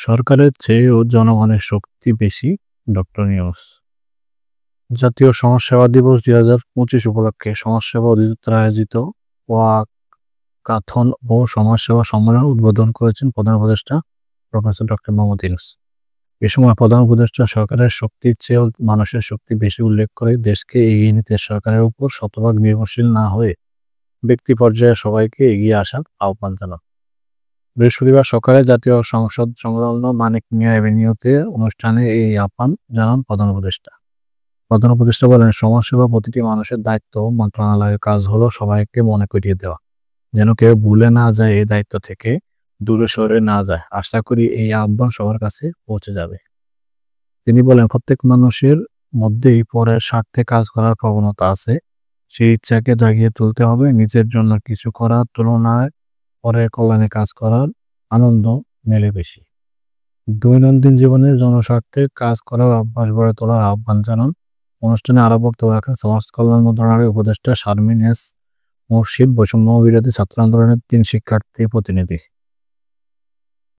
সরকারের চেয়েও জনগণের শক্তি বেশি। Doctor news. জাতীয় সমাজসেবা দিবস 2025 উপলক্ষে সমাজসেবা অধিদপ্তর আয়োজিত ওয়াকাথন ও সমাজসেবা সম্মেলন উদ্বোধন করেছেন প্রধান উপদেষ্টা প্রফেসর ডক্টর মোহাম্মদ ইউনূস। এ সময় প্রধান উপদেষ্টা সরকারের শক্তির চেয়েও মানুষের শক্তি বেশি উল্লেখ করে দেশকে এগিয়ে নিতে সরকারের উপর শতভাগ নির্ভরশীল না হয়ে ব্যক্তি পর্যায়ে সবাইকে এগিয়ে আসার আহ্বান জানান। বৃহস্পতিবার সকালে জাতীয় সংসদ সংলগ্ন মানিক মিয়া এভিনিউতে অনুষ্ঠানে এই আহ্বান জানান প্রধান উপদেষ্টা। প্রধান উপদেষ্টা বলেন, সমাজসেবা প্রতিটি মানুষের দায়িত্ব। মন্ত্রণালয়ের কাজ হলো সবাইকে মনে করিয়ে দেওয়া, যেন কেউ ভুলে না যায়, এই দায়িত্ব থেকে দূরে সরে না যায়। আশা করি এই আহ্বান সবার কাছে পৌঁছে যাবে। তিনি বলেন, প্রত্যেক মানুষের মধ্যেই পরের স্বার্থে কাজ করার প্রবণতা আছে। সেই ইচ্ছাকে জাগিয়ে তুলতে হবে। নিজের জন্য কিছু করার তুলনায় পরের কল্যাণে কাজ করার আনন্দ মেলে বেশি। দৈনন্দিন জীবনের জনস্বার্থে কাজ করার অভ্যাস গড়ে তোলার আহ্বান জানান। অনুষ্ঠানে আরো বক্তব্য রাখেন সমাজ কল্যাণ মন্ত্রণালয়ের উপদেষ্টা শারমিন এস মুর্শিদ, বৈষম্য বিরোধী ছাত্র আন্দোলনের 3 শিক্ষার্থী প্রতিনিধি।